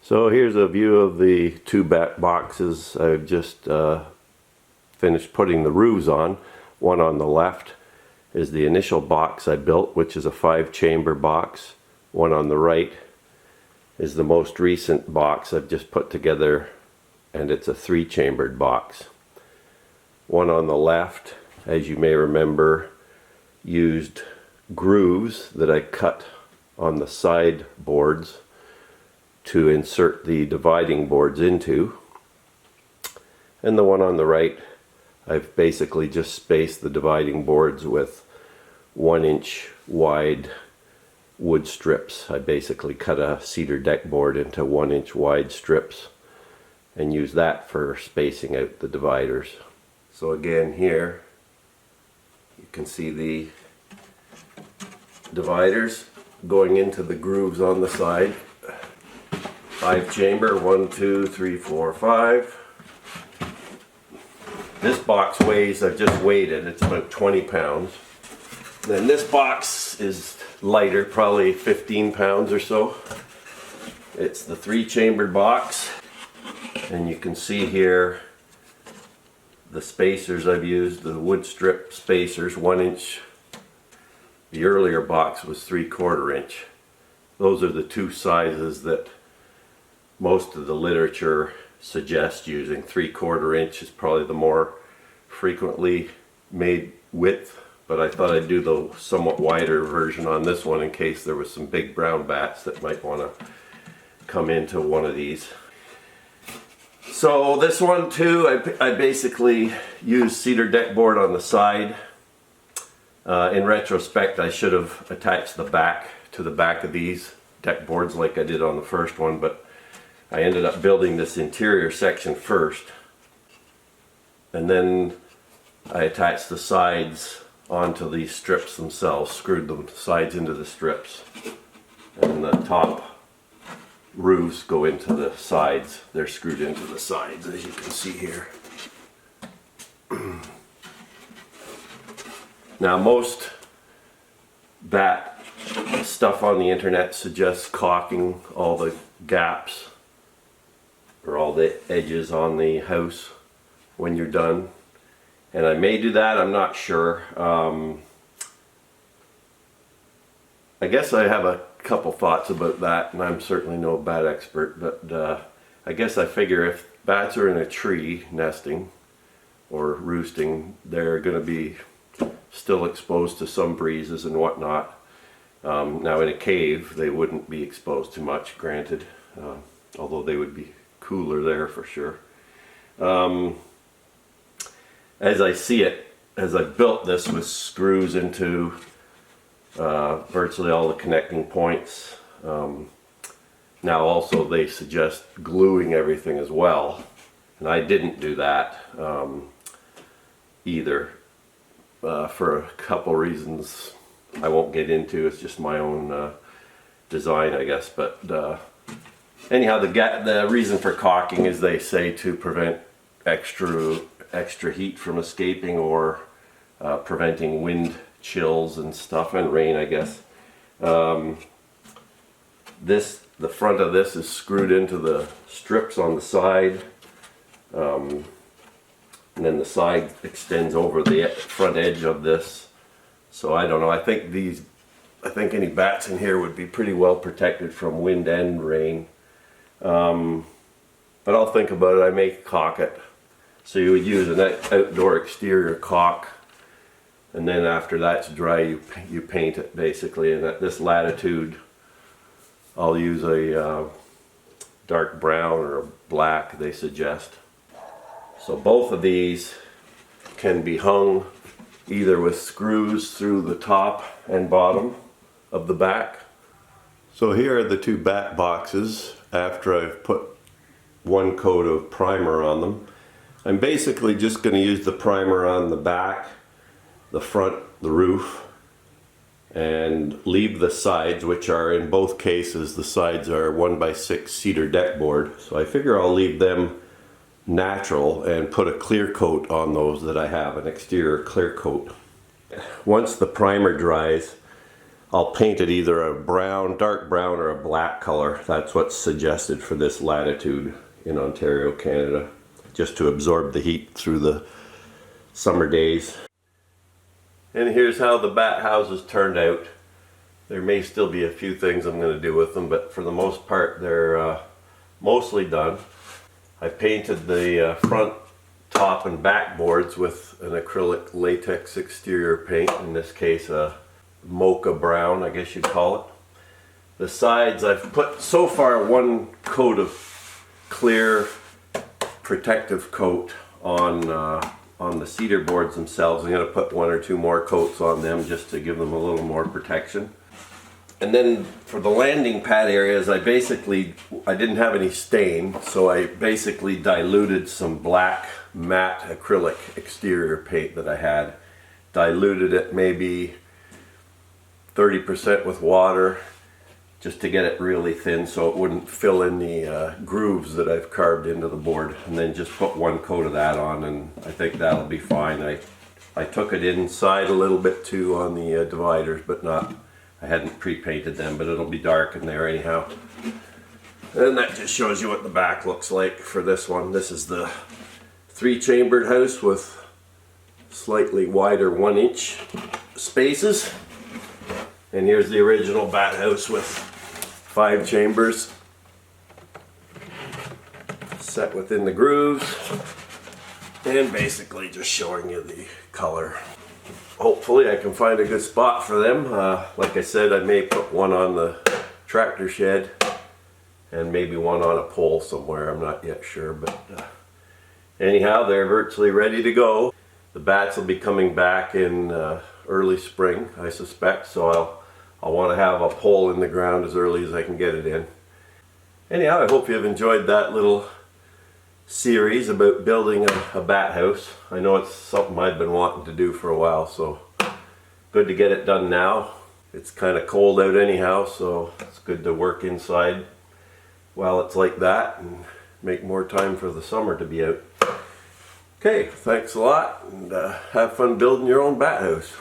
So here's a view of the two back boxes. I've just finished putting the roofs on. One on the left is the initial box I built, which is a 5-chamber box. One on the right is the most recent box I've just put together, and it's a 3-chambered box. One on the left, as you may remember, used grooves that I cut on the side boards to insert the dividing boards into. And the one on the right, I've basically just spaced the dividing boards with 1-inch wide wood strips. I basically cut a cedar deck board into 1-inch wide strips and use that for spacing out the dividers. So again, here you can see the dividers going into the grooves on the side. 5-chamber, 1, 2, 3, 4, 5. This box weighs, I've just weighed it, it's about 20 pounds. Then this box is lighter, probably 15 pounds or so. It's the 3-chambered box, and you can see here the spacers I've used, the wood strip spacers, 1-inch. The earlier box was 3/4 inch. Those are the two sizes that most of the literature suggests using. 3/4 inch is probably the more frequently made width, but I thought I'd do the somewhat wider version on this one in case there was some big brown bats that might want to come into one of these. So this one too, I basically used cedar deck board on the side. In retrospect, I should have attached the back to the back of these deck boards like I did on the first one, but I ended up building this interior section first, and then I attached the sides onto these strips themselves, screwed the sides into the strips, and the top roofs go into the sides. They're screwed into the sides, as you can see here. Now, most bat stuff on the internet suggests caulking all the gaps or all the edges on the house when you're done, and I may do that, I'm not sure. I guess I have a couple thoughts about that, and I'm certainly no bat expert, but I guess I figure if bats are in a tree nesting or roosting, they're going to be still exposed to some breezes and whatnot. Now in a cave they wouldn't be exposed to much, granted, although they would be cooler there for sure. As I see it, as I built this with screws into virtually all the connecting points. Now also they suggest gluing everything as well, and I didn't do that either, for a couple reasons I won't get into. It's just my own design, I guess. But anyhow, the reason for caulking is, they say, to prevent extra heat from escaping, or preventing wind chills and stuff, and rain, I guess. The front of this is screwed into the strips on the side, and then the side extends over the front edge of this. So I don't know, I think any bats in here would be pretty well protected from wind and rain. But I'll think about it. I may caulk it. So you would use an outdoor exterior caulk, and then after that's dry, you paint it basically. And at this latitude, I'll use a dark brown or a black, they suggest. So both of these can be hung either with screws through the top and bottom of the back. So here are the two bat boxes after I've put one coat of primer on them. I'm basically just going to use the primer on the back, the front, the roof, and leave the sides, which are, in both cases, the sides are 1x6 cedar deck board. So I figure I'll leave them natural and put a clear coat on those that I have, an exterior clear coat. Once the primer dries, I'll paint it either a brown, dark brown, or a black color. That's what's suggested for this latitude in Ontario, Canada, just to absorb the heat through the summer days. And here's how the bat houses turned out. There may still be a few things I'm going to do with them, but for the most part they're mostly done. I painted the front, top, and back boards with an acrylic latex exterior paint, in this case a mocha brown, I guess you'd call it. The sides, I've put so far one coat of clear protective coat on the cedar boards themselves. I'm going to put one or two more coats on them just to give them a little more protection. And then for the landing pad areas, I didn't have any stain, so I basically diluted some black matte acrylic exterior paint that I had. Diluted it maybe 30% with water, just to get it really thin so it wouldn't fill in the grooves that I've carved into the board, and then just put one coat of that on, and I think that'll be fine. I took it inside a little bit too on the dividers, but I hadn't pre-painted them, but it'll be dark in there anyhow. And that just shows you what the back looks like for this one. This is the 3-chambered house with slightly wider 1-inch spaces. And here's the original bat house with 5 chambers set within the grooves, and basically just showing you the color. Hopefully I can find a good spot for them. Like I said, I may put one on the tractor shed and maybe one on a pole somewhere. I'm not yet sure, but anyhow, they're virtually ready to go. The bats will be coming back in early spring, I suspect, so I'll want to have a pole in the ground as early as I can get it in. Anyhow, I hope you've enjoyed that little series about building a bat house. I know it's something I've been wanting to do for a while, so good to get it done now. It's kind of cold out anyhow, so it's good to work inside while it's like that and make more time for the summer to be out. Okay, thanks a lot, and have fun building your own bat house.